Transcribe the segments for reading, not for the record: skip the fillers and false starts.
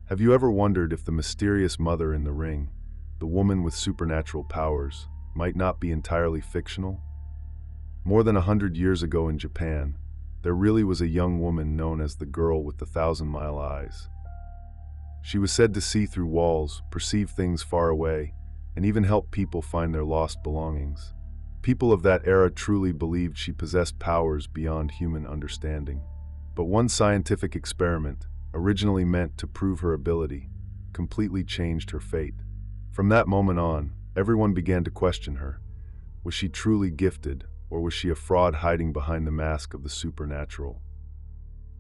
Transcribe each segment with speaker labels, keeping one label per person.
Speaker 1: Have you ever wondered if the mysterious mother in the ring, the woman with supernatural powers, might not be entirely fictional? More than 100 years ago in Japan, there really was a young woman known as the girl with the thousand-mile eyes. She was said to see through walls, perceive things far away, and even help people find their lost belongings. People of that era truly believed she possessed powers beyond human understanding. But one scientific experiment, originally meant to prove her ability, completely changed her fate. From that moment on, everyone began to question her. Was she truly gifted, or was she a fraud hiding behind the mask of the supernatural?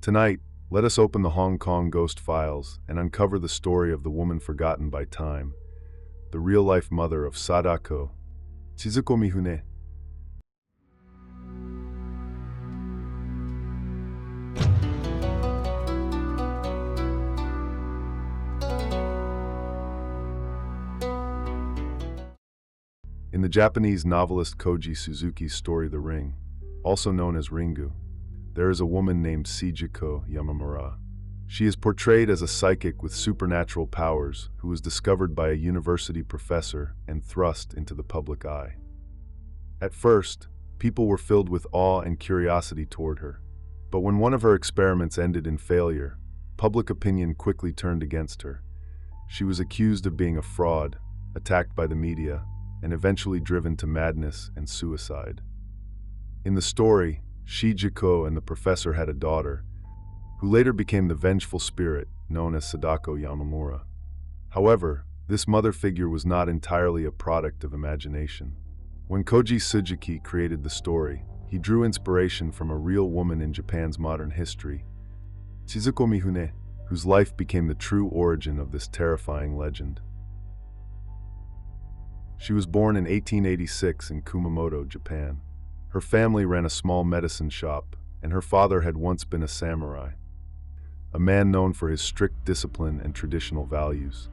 Speaker 1: Tonight, let us open the Hong Kong ghost files and uncover the story of the woman forgotten by time, the real-life mother of Sadako, Chizuko Mifune. In the Japanese novelist Koji Suzuki's story The Ring, also known as Ringu, there is a woman named Chizuko Yamamura. She is portrayed as a psychic with supernatural powers who was discovered by a university professor and thrust into the public eye. At first, people were filled with awe and curiosity toward her. But when one of her experiments ended in failure, public opinion quickly turned against her. She was accused of being a fraud, attacked by the media, and eventually driven to madness and suicide. In the story, Chizuko and the professor had a daughter, who later became the vengeful spirit known as Sadako Yamamura. However, this mother figure was not entirely a product of imagination. When Koji Suzuki created the story, he drew inspiration from a real woman in Japan's modern history, Chizuko Mifune, whose life became the true origin of this terrifying legend. She was born in 1886 in Kumamoto, Japan. Her family ran a small medicine shop, and her father had once been a samurai, a man known for his strict discipline and traditional values.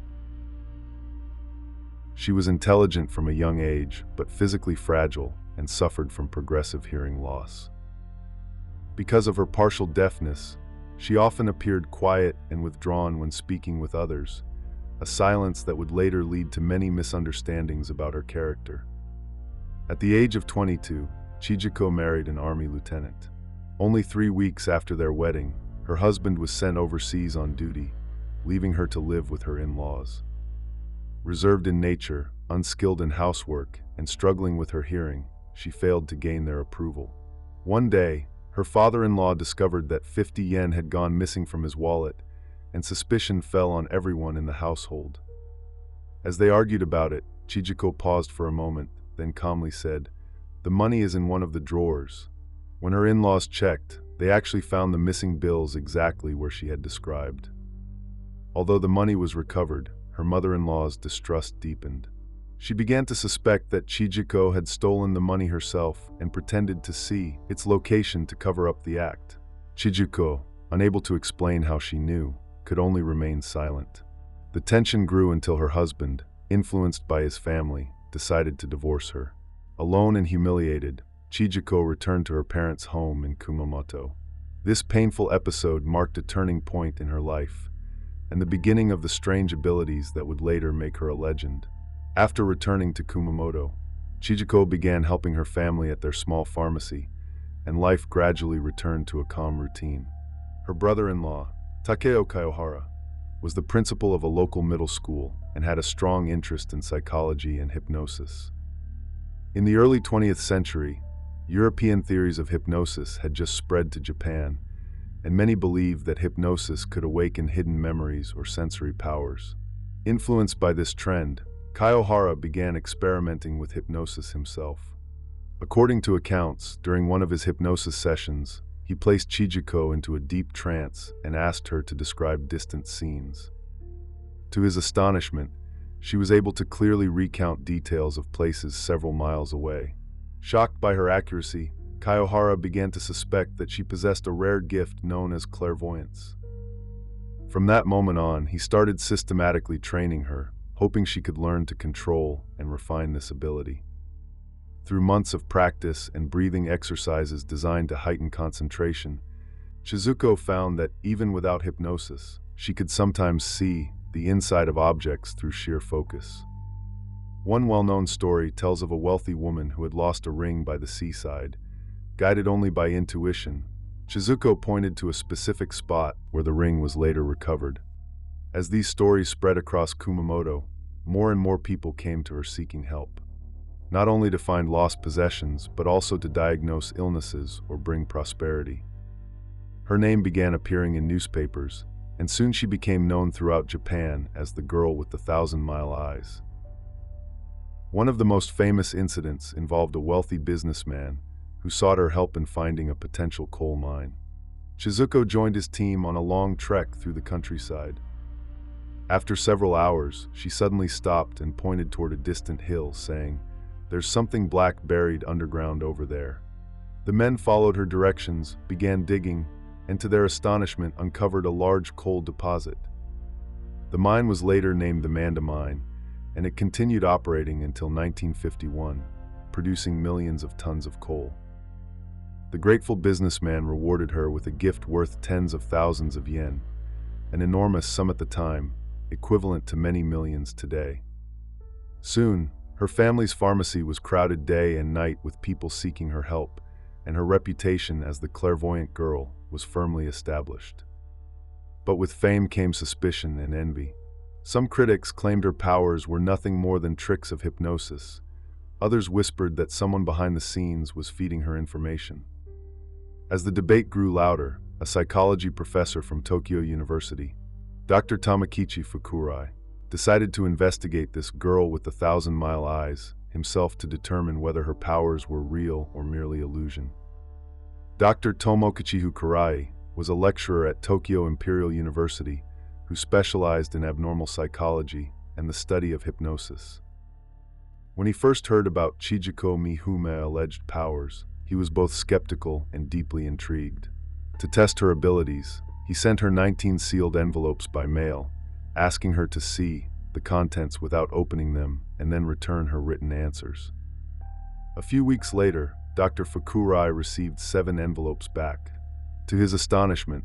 Speaker 1: She was intelligent from a young age, but physically fragile and suffered from progressive hearing loss. Because of her partial deafness, she often appeared quiet and withdrawn when speaking with others, a silence that would later lead to many misunderstandings about her character. At the age of 22, Chizuko married an army lieutenant. Only 3 weeks after their wedding, her husband was sent overseas on duty, leaving her to live with her in-laws. Reserved in nature, unskilled in housework, and struggling with her hearing, she failed to gain their approval. One day, her father-in-law discovered that 50 yen had gone missing from his wallet, and suspicion fell on everyone in the household. As they argued about it, Chizuko paused for a moment, then calmly said, "The money is in one of the drawers." When her in-laws checked, they actually found the missing bills exactly where she had described. Although the money was recovered, her mother-in-law's distrust deepened. She began to suspect that Chizuko had stolen the money herself and pretended to see its location to cover up the act. Chizuko, unable to explain how she knew, could only remain silent. The tension grew until her husband, influenced by his family, decided to divorce her. Alone and humiliated, Chizuko returned to her parents' home in Kumamoto. This painful episode marked a turning point in her life, and the beginning of the strange abilities that would later make her a legend. After returning to Kumamoto, Chizuko began helping her family at their small pharmacy, and life gradually returned to a calm routine. Her brother-in-law, Takeo Kiyohara, was the principal of a local middle school and had a strong interest in psychology and hypnosis. In the early 20th century, European theories of hypnosis had just spread to Japan, and many believed that hypnosis could awaken hidden memories or sensory powers. Influenced by this trend, Kiyohara began experimenting with hypnosis himself. According to accounts, during one of his hypnosis sessions, he placed Chizuko into a deep trance and asked her to describe distant scenes. To his astonishment, she was able to clearly recount details of places several miles away. Shocked by her accuracy, Kiyohara began to suspect that she possessed a rare gift known as clairvoyance. From that moment on, he started systematically training her, hoping she could learn to control and refine this ability. Through months of practice and breathing exercises designed to heighten concentration, Chizuko found that even without hypnosis, she could sometimes see the inside of objects through sheer focus. One well-known story tells of a wealthy woman who had lost a ring by the seaside. Guided only by intuition, Chizuko pointed to a specific spot where the ring was later recovered. As these stories spread across Kumamoto, more and more people came to her seeking help, not only to find lost possessions, but also to diagnose illnesses or bring prosperity. Her name began appearing in newspapers, and soon she became known throughout Japan as the girl with the 1,000-mile eyes. One of the most famous incidents involved a wealthy businessman who sought her help in finding a potential coal mine. Chizuko joined his team on a long trek through the countryside. After several hours, she suddenly stopped and pointed toward a distant hill, saying, "There's something black buried underground over there." The men followed her directions, began digging, and to their astonishment uncovered a large coal deposit. The mine was later named the Manda Mine, and it continued operating until 1951, producing millions of tons of coal. The grateful businessman rewarded her with a gift worth tens of thousands of yen, an enormous sum at the time, equivalent to many millions today. Soon, her family's pharmacy was crowded day and night with people seeking her help, and her reputation as the clairvoyant girl was firmly established. But with fame came suspicion and envy. Some critics claimed her powers were nothing more than tricks of hypnosis. Others whispered that someone behind the scenes was feeding her information. As the debate grew louder, a psychology professor from Tokyo University, Dr. Tamakichi Fukurai, decided to investigate this girl with the 1,000-mile eyes himself to determine whether her powers were real or merely illusion. Dr. Tomokichi Fukurai was a lecturer at Tokyo Imperial University who specialized in abnormal psychology and the study of hypnosis. When he first heard about Chizuko Mifune's alleged powers, he was both skeptical and deeply intrigued. To test her abilities, he sent her 19 sealed envelopes by mail, asking her to see the contents without opening them and then return her written answers. A few weeks later, Dr. Fukurai received 7 envelopes back. To his astonishment,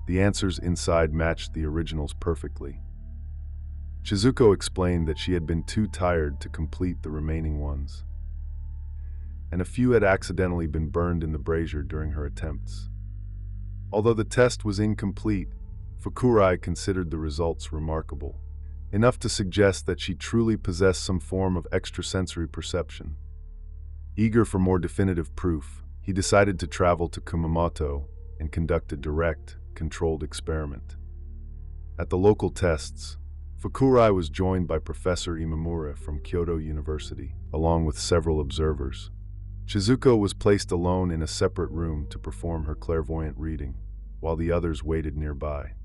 Speaker 1: the answers inside matched the originals perfectly. Chizuko explained that she had been too tired to complete the remaining ones, and a few had accidentally been burned in the brazier during her attempts. Although the test was incomplete, Fukurai considered the results remarkable, enough to suggest that she truly possessed some form of extrasensory perception. Eager for more definitive proof, he decided to travel to Kumamoto and conduct a direct, controlled experiment. At the local tests, Fukurai was joined by Professor Imamura from Kyoto University, along with several observers. Chizuko was placed alone in a separate room to perform her clairvoyant reading, while the others waited nearby.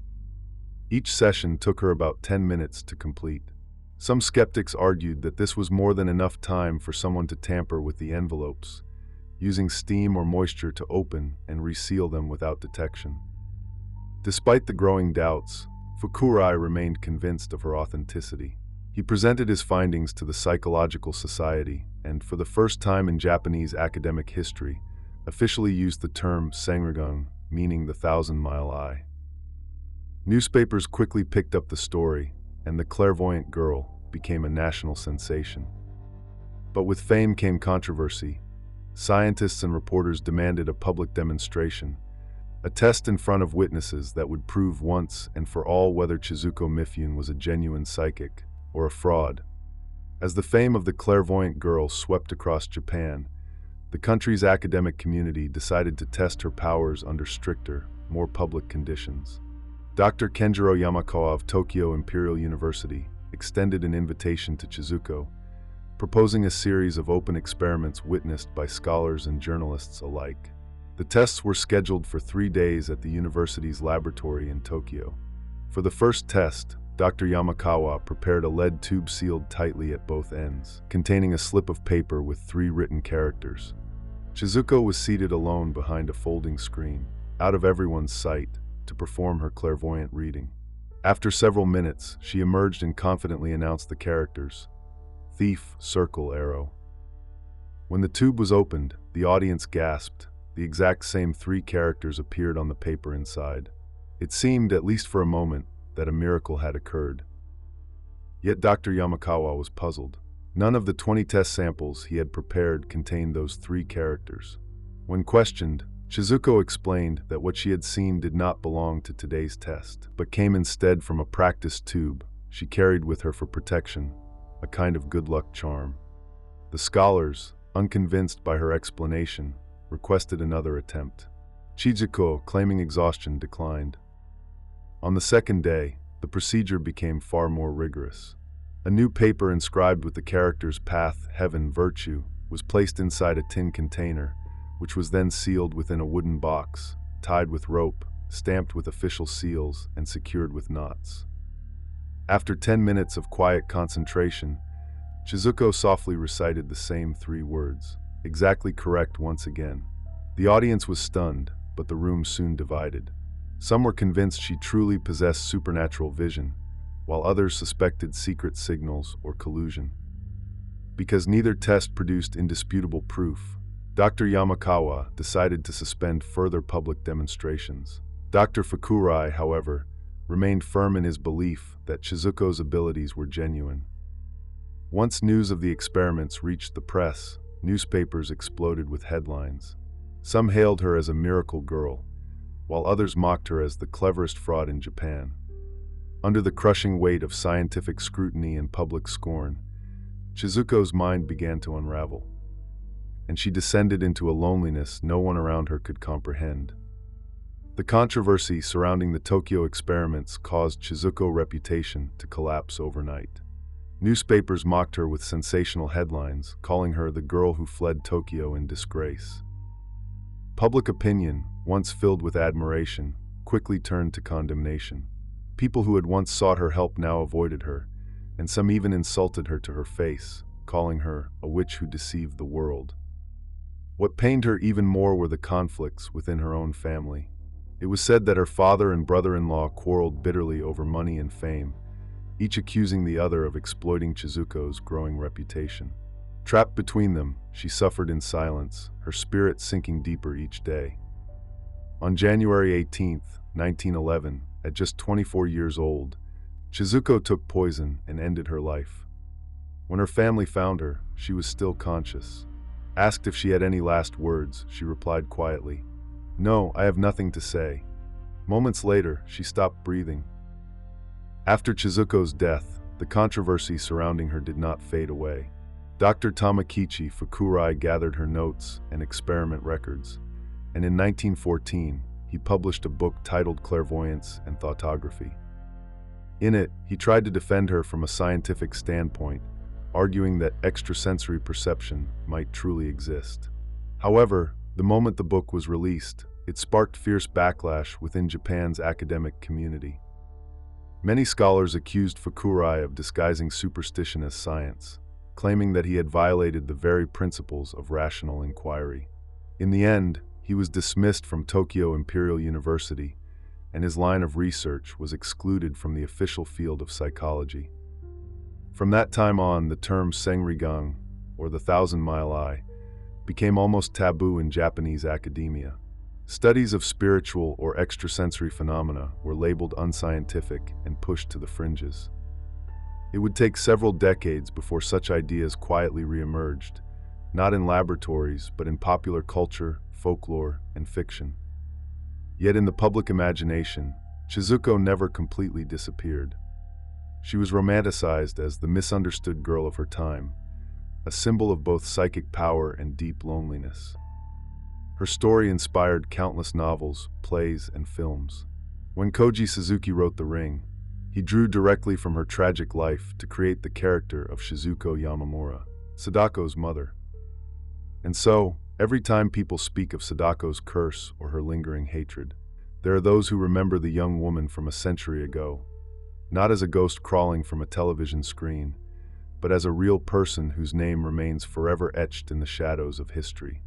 Speaker 1: Each session took her about 10 minutes to complete. Some skeptics argued that this was more than enough time for someone to tamper with the envelopes, using steam or moisture to open and reseal them without detection. Despite the growing doubts, Fukurai remained convinced of her authenticity. He presented his findings to the Psychological Society and, for the first time in Japanese academic history, officially used the term Sangrigun, meaning the 1,000-mile eye. Newspapers quickly picked up the story, and the clairvoyant girl became a national sensation. But with fame came controversy. Scientists and reporters demanded a public demonstration, a test in front of witnesses that would prove once and for all whether Chizuko Mifune was a genuine psychic or a fraud. As the fame of the clairvoyant girl swept across Japan, the country's academic community decided to test her powers under stricter, more public conditions. Dr. Kenjiro Yamakawa of Tokyo Imperial University extended an invitation to Chizuko, proposing a series of open experiments witnessed by scholars and journalists alike. The tests were scheduled for 3 days at the university's laboratory in Tokyo. For the first test, Dr. Yamakawa prepared a lead tube sealed tightly at both ends, containing a slip of paper with 3 written characters. Chizuko was seated alone behind a folding screen, out of everyone's sight, to perform her clairvoyant reading. After several minutes, she emerged and confidently announced the characters: thief, circle, arrow. When the tube was opened, the audience gasped. The exact same 3 characters appeared on the paper inside. It seemed, at least for a moment, that a miracle had occurred. Yet Dr. Yamakawa was puzzled. None of the 20 test samples he had prepared contained those 3 characters. When questioned, Chizuko explained that what she had seen did not belong to today's test, but came instead from a practice tube she carried with her for protection, a kind of good luck charm. The scholars, unconvinced by her explanation, requested another attempt. Chizuko, claiming exhaustion, declined. On the second day, the procedure became far more rigorous. A new paper inscribed with the characters path, heaven, virtue was placed inside a tin container, which was then sealed within a wooden box, tied with rope, stamped with official seals, and secured with knots. After 10 minutes of quiet concentration, Chizuko softly recited the same 3 words, exactly correct once again. The audience was stunned, but the room soon divided. Some were convinced she truly possessed supernatural vision, while others suspected secret signals or collusion. Because neither test produced indisputable proof, Dr. Yamakawa decided to suspend further public demonstrations. Dr. Fukurai, however, remained firm in his belief that Chizuko's abilities were genuine. Once news of the experiments reached the press, newspapers exploded with headlines. Some hailed her as a miracle girl, while others mocked her as the cleverest fraud in Japan. Under the crushing weight of scientific scrutiny and public scorn, Chizuko's mind began to unravel, and she descended into a loneliness no one around her could comprehend. The controversy surrounding the Tokyo experiments caused Chizuko's reputation to collapse overnight. Newspapers mocked her with sensational headlines, calling her the girl who fled Tokyo in disgrace. Public opinion, once filled with admiration, quickly turned to condemnation. People who had once sought her help now avoided her, and some even insulted her to her face, calling her a witch who deceived the world. What pained her even more were the conflicts within her own family. It was said that her father and brother-in-law quarreled bitterly over money and fame, each accusing the other of exploiting Chizuko's growing reputation. Trapped between them, she suffered in silence, her spirit sinking deeper each day. On January 18, 1911, at just 24 years old, Chizuko took poison and ended her life. When her family found her, she was still conscious. Asked if she had any last words, she replied quietly, "No, I have nothing to say." Moments later, she stopped breathing. After Chizuko's death, the controversy surrounding her did not fade away. Dr. Tamakichi Fukurai gathered her notes and experiment records, and in 1914, he published a book titled Clairvoyance and Thoughtography. In it, he tried to defend her from a scientific standpoint, arguing that extrasensory perception might truly exist. However, the moment the book was released, it sparked fierce backlash within Japan's academic community. Many scholars accused Fukurai of disguising superstition as science, claiming that he had violated the very principles of rational inquiry. In the end, he was dismissed from Tokyo Imperial University, and his line of research was excluded from the official field of psychology. From that time on, the term Senrigang, or the thousand-mile eye, became almost taboo in Japanese academia. Studies of spiritual or extrasensory phenomena were labeled unscientific and pushed to the fringes. It would take several decades before such ideas quietly re-emerged, not in laboratories but in popular culture, folklore, and fiction. Yet in the public imagination, Chizuko never completely disappeared. She was romanticized as the misunderstood girl of her time, a symbol of both psychic power and deep loneliness. Her story inspired countless novels, plays, and films. When Koji Suzuki wrote The Ring, he drew directly from her tragic life to create the character of Shizuko Yamamura, Sadako's mother. And so, every time people speak of Sadako's curse or her lingering hatred, there are those who remember the young woman from a century ago, not as a ghost crawling from a television screen, but as a real person whose name remains forever etched in the shadows of history.